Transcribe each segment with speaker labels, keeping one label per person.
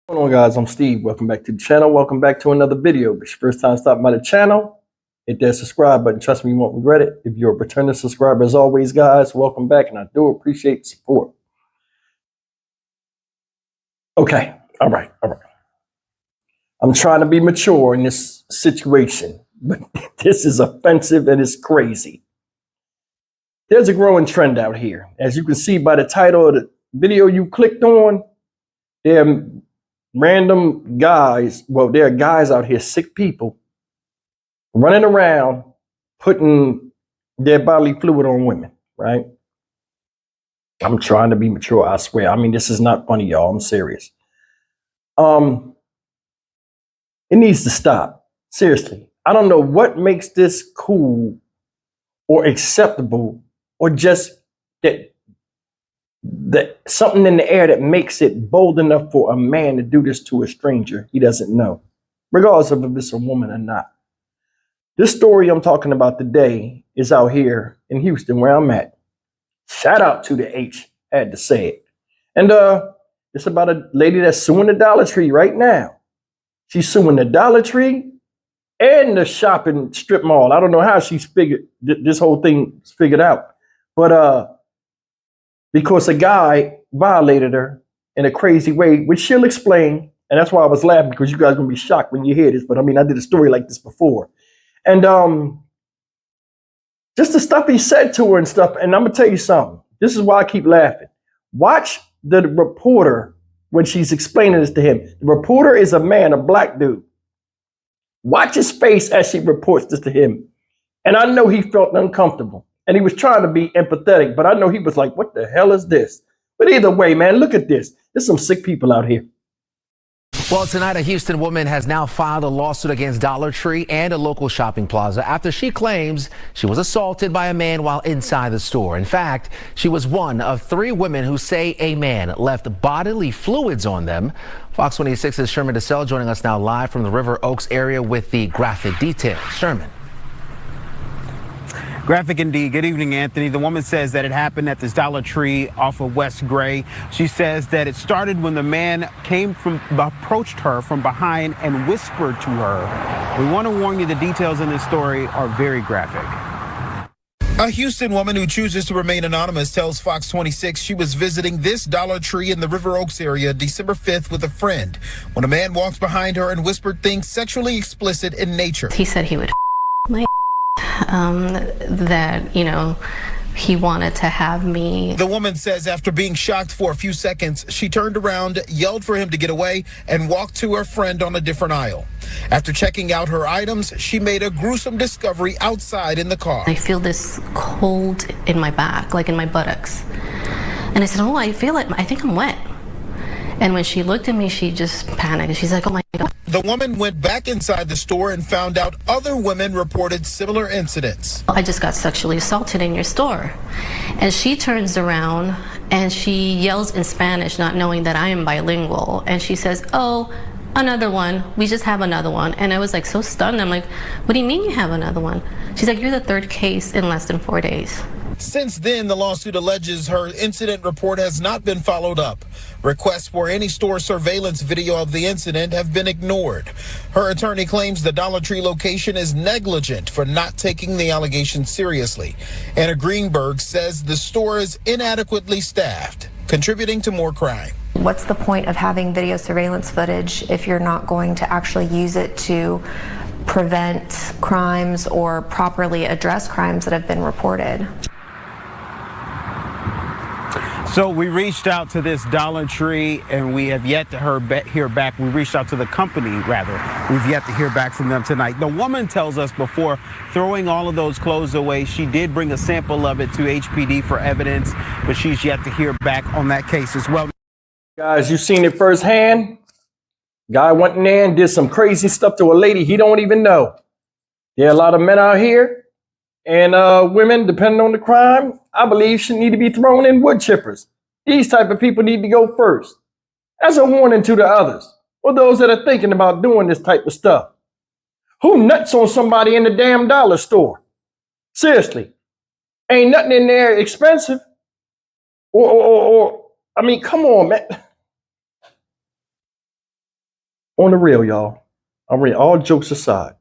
Speaker 1: What's going on, guys? I'm Steve. Welcome back to the channel. Welcome back to another video. If it's your first time stopping by the channel, hit that subscribe button. Trust me, you won't regret it. If you're a returning subscriber, as always, guys, welcome back, and I do appreciate the support. Okay, all right. I'm trying to be mature in this situation, but this is offensive and it's crazy. There's a growing trend out here. As you can see by the title of the video you clicked on, there are random guys. Well, there are guys out here, sick people, running around putting their bodily fluid on women, right? I'm trying to be mature, I swear. I mean, this is not funny, y'all. I'm serious. It needs to stop. Seriously. I don't know what makes this cool or acceptable, or just that something in the air that makes it bold enough for a man to do this to a stranger he doesn't know, regardless of if it's a woman or not. This story I'm talking about today is out here in Houston, where I'm at. Shout out to the H, had to say it. And it's about a lady that's suing the Dollar Tree right now. She's suing the Dollar Tree and the shopping strip mall. I don't know how she's figured this whole thing figured out, but because a guy violated her in a crazy way, which she'll explain. And that's why I was laughing, because you guys are gonna be shocked when you hear this. But I mean, I did a story like this before. And just the stuff he said to her and stuff. And I'm gonna tell you something. This is why I keep laughing. Watch the reporter when she's explaining this to him. The reporter is a man, a black dude. Watch his face as she reports this to him. And I know he felt uncomfortable. And he was trying to be empathetic, but I know he was like, what the hell is this? But either way, man, look at this. There's some sick people out here.
Speaker 2: Well, tonight, a Houston woman has now filed a lawsuit against Dollar Tree and a local shopping plaza after she claims she was assaulted by a man while inside the store. In fact, she was one of 3 women who say a man left bodily fluids on them. Fox 26's Sherman DeSell joining us now live from the River Oaks area with the graphic details. Sherman.
Speaker 3: Graphic indeed. Good evening, Anthony. The woman says that it happened at this Dollar Tree off of West Gray. She says that it started when the man approached her from behind and whispered to her. We want to warn you, the details in this story are very graphic.
Speaker 4: A Houston woman who chooses to remain anonymous tells Fox 26 she was visiting this Dollar Tree in the River Oaks area December 5th with a friend when a man walked behind her and whispered things sexually explicit in nature.
Speaker 5: He said he would my that, he wanted to have me.
Speaker 4: The woman says after being shocked for a few seconds, she turned around, yelled for him to get away, and walked to her friend on a different aisle. After checking out her items, she made a gruesome discovery outside in the car.
Speaker 5: I feel this cold in my back, like in my buttocks. And I said, oh, I feel it. I think I'm wet. And when she looked at me, she just panicked. She's like, oh my God.
Speaker 4: The woman went back inside the store and found out other women reported similar incidents.
Speaker 5: I just got sexually assaulted in your store. And she turns around and she yells in Spanish, not knowing that I am bilingual. And she says, oh, another one. We just have another one. And I was like so stunned. I'm like, what do you mean you have another one? She's like, you're the 3rd case in less than 4 days.
Speaker 4: Since then, the lawsuit alleges her incident report has not been followed up. Requests for any store surveillance video of the incident have been ignored. Her attorney claims the Dollar Tree location is negligent for not taking the allegation seriously. Anna Greenberg says the store is inadequately staffed, contributing to more crime.
Speaker 6: What's the point of having video surveillance footage if you're not going to actually use it to prevent crimes or properly address crimes that have been reported?
Speaker 3: So we reached out to this Dollar Tree and we have yet to hear back. We reached out to the company, rather. We've yet to hear back from them tonight. The woman tells us before throwing all of those clothes away, she did bring a sample of it to HPD for evidence, but she's yet to hear back on that case as well.
Speaker 1: Guys, you've seen it firsthand. Guy went in there and did some crazy stuff to a lady he don't even know. There are a lot of men out here and women, depending on the crime, I believe should need to be thrown in wood chippers. These type of people need to go first. As a warning to the others, or those that are thinking about doing this type of stuff. Who nuts on somebody in the damn dollar store? Seriously. Ain't nothing in there expensive. Or I mean, come on, man. On the real, y'all. I'm real. All jokes aside.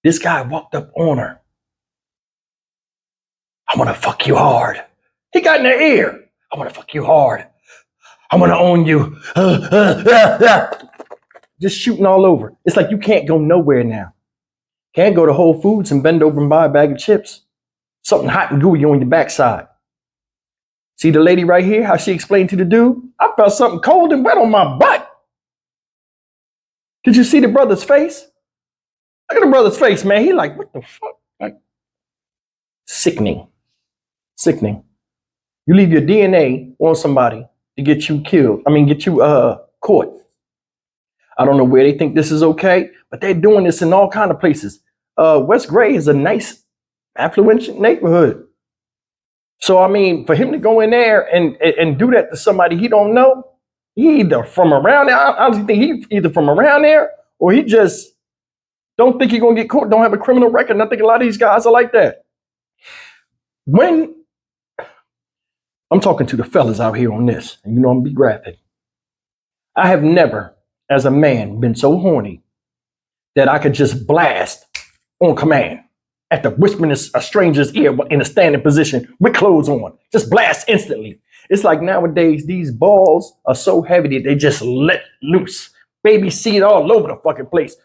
Speaker 1: This guy walked up on her. I want to fuck you hard. He got in her ear. I want to fuck you hard. I want to own you. Just shooting all over. It's like you can't go nowhere now. Can't go to Whole Foods and bend over and buy a bag of chips. Something hot and gooey on your backside. See the lady right here, how she explained to the dude? I felt something cold and wet on my butt. Did you see the brother's face? Look at the brother's face, man. He like, what the fuck? Like, sickening. Sickening. You leave your DNA on somebody to get you killed. Get you caught. I don't know where they think this is okay, but they're doing this in all kind of places. West Gray is a nice, affluent neighborhood. So, for him to go in there and do that to somebody he don't know, he either from around there, I honestly think he either from around there, or he just don't think he's going to get caught, don't have a criminal record. And I think a lot of these guys are like that. When I'm talking to the fellas out here on this, and I'm going to be graphic. I have never, as a man, been so horny that I could just blast on command after whispering a stranger's ear in a standing position with clothes on. Just blast instantly. It's like nowadays, these balls are so heavy that they just let loose. Baby seed all over the fucking place.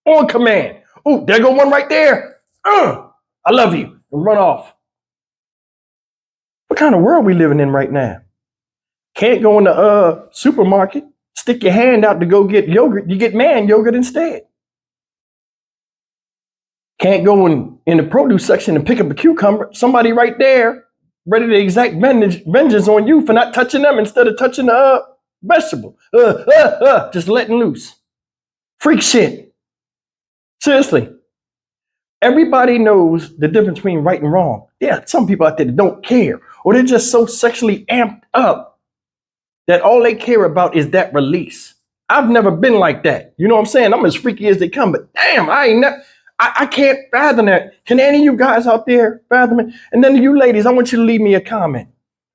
Speaker 1: On command. Ooh, there go one right there. I love you. And run off. What kind of world we living in right now? Can't go in the supermarket, stick your hand out to go get yogurt. You get man yogurt instead. Can't go in the produce section and pick up a cucumber. Somebody right there ready to exact vengeance on you for not touching them instead of touching the vegetable. Just letting loose. Freak shit. Seriously. Everybody knows the difference between right and wrong. Yeah, some people out there that don't care, or they're just so sexually amped up that all they care about is that release. I've never been like that. You know what I'm saying? I'm as freaky as they come, but damn, I can't fathom that. Can any of you guys out there fathom it? And then you ladies, I want you to leave me a comment.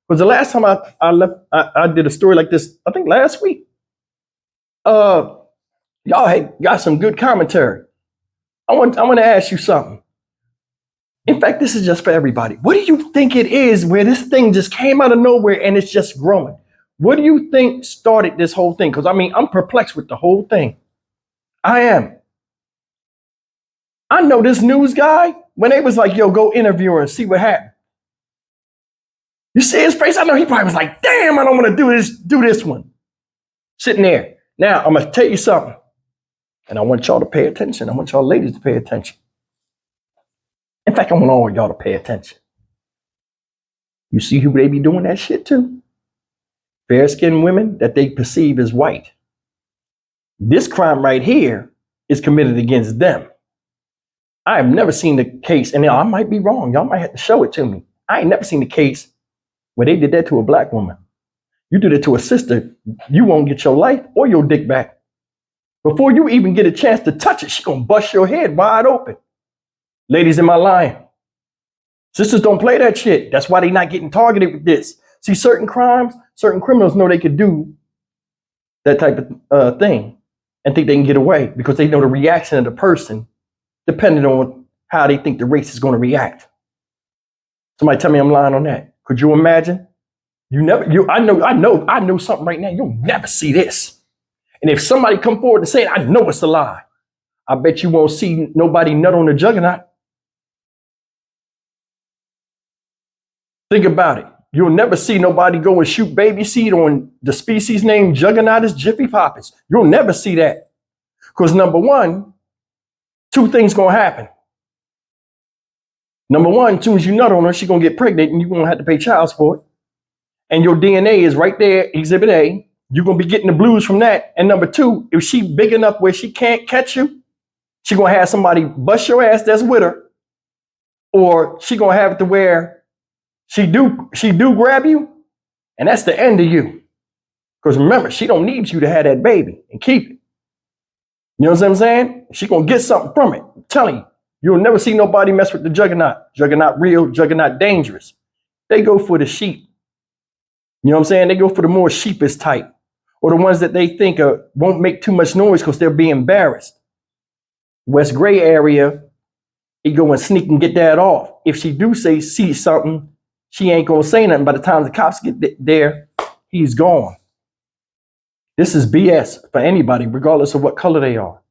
Speaker 1: Because the last time I did a story like this, I think last week, y'all had got some good commentary. I want to ask you something. In fact, this is just for everybody. What do you think it is where this thing just came out of nowhere and it's just growing? What do you think started this whole thing? Because I'm perplexed with the whole thing. I am. I know this news guy, when they was like, yo, go interview her and see what happened. You see his face? I know he probably was like, damn, I don't want to do this one. Sitting there. Now, I'm going to tell you something. And I want y'all to pay attention. I want y'all ladies to pay attention. In fact, I want all y'all to pay attention. You see who they be doing that shit to? Fair-skinned women that they perceive as white. This crime right here is committed against them. I have never seen the case, and I might be wrong. Y'all might have to show it to me. I ain't never seen the case where they did that to a black woman. You do that to a sister, you won't get your life or your dick back. Before you even get a chance to touch it, she gonna bust your head wide open. Ladies, am I lying? Sisters don't play that shit. That's why they not getting targeted with this. See, certain crimes, certain criminals know they could do that type of thing and think they can get away because they know the reaction of the person depending on how they think the race is going to react. Somebody tell me I'm lying on that. Could you imagine? I know something right now. You'll never see this. And if somebody come forward and say, I know it's a lie, I bet you won't see nobody nut on the juggernaut. Think about it. You'll never see nobody go and shoot baby seed on the species named Juggernatus Jiffy Poppets. You'll never see that. Because number one, two things gonna happen. Number one, as soon as you nut on her, she's gonna get pregnant and you're gonna have to pay child support. And your DNA is right there, Exhibit A. You're gonna be getting the blues from that. And number two, if she big enough where she can't catch you, she gonna have somebody bust your ass that's with her, or she gonna have it to where she do grab you, and that's the end of you. Because remember, she don't need you to have that baby and keep it. You know what I'm saying? She gonna get something from it. I'm telling you, you'll never see nobody mess with the juggernaut. Juggernaut real, juggernaut dangerous. They go for the sheep. You know what I'm saying? They go for the more sheepish type. or the ones that they think won't make too much noise because they'll be embarrassed. West Gray area, he go and sneak and get that off. If she do see something, she ain't gonna say nothing. By the time the cops get there, he's gone. This is BS for anybody, regardless of what color they are.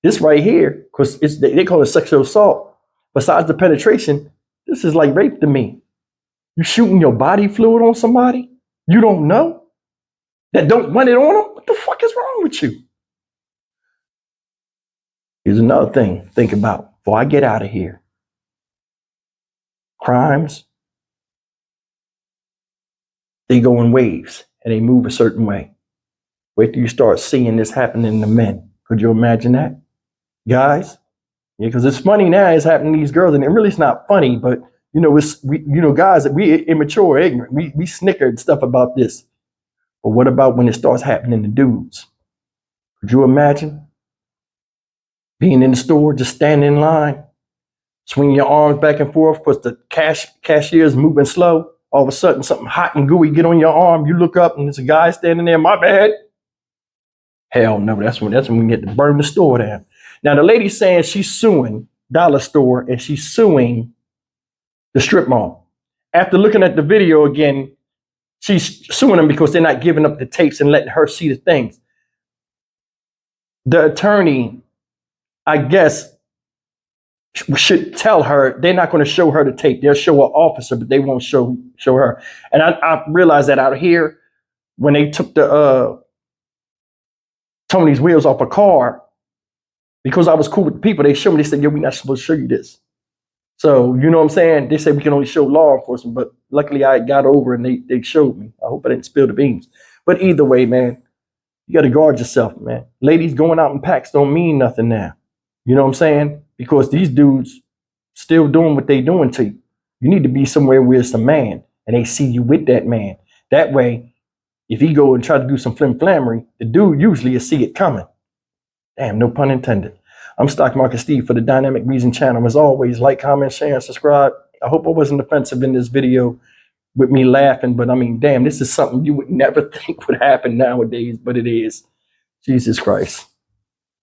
Speaker 1: This right here, because they call it sexual assault. Besides the penetration, this is like rape to me. You shooting your body fluid on somebody you don't know, that don't want it on them? What the fuck is wrong with you? Here's another thing to think about before I get out of here. Crimes, they go in waves and they move a certain way. Wait till you start seeing this happening to men. Could you imagine that? Guys? Yeah, because it's funny now it's happening to these girls, and it really is not funny, but guys, that we immature, ignorant. We snicker and stuff about this. But what about when it starts happening to dudes? Could you imagine being in the store, just standing in line, swinging your arms back and forth because the cashier's moving slow? All of a sudden, something hot and gooey get on your arm. You look up and there's a guy standing there. My bad. Hell no, that's when we get to burn the store down. Now the lady's saying she's suing Dollar Store and she's suing the strip mall. After looking at the video again, she's suing them because they're not giving up the tapes and letting her see the things. The attorney, I guess, should tell her they're not going to show her the tape. They'll show an officer, but they won't show her. And I realized that out here when they took the Tony's wheels off a car, because I was cool with the people, they showed me, they said, yo, we're not supposed to show you this. So, you know what I'm saying? They said we can only show law enforcement, but luckily I got over and they showed me. I hope I didn't spill the beans. But either way, man, you got to guard yourself, man. Ladies going out in packs don't mean nothing now. You know what I'm saying? Because these dudes still doing what they doing to you. You need to be somewhere where it's a man and they see you with that man. That way, if he go and try to do some flim-flammery, the dude usually will see it coming. Damn, no pun intended. I'm Stock Market Steve for the Dynamic Reason channel. As always, like, comment, share, and subscribe. I hope I wasn't offensive in this video with me laughing, but I mean, damn, this is something you would never think would happen nowadays, but it is. Jesus Christ.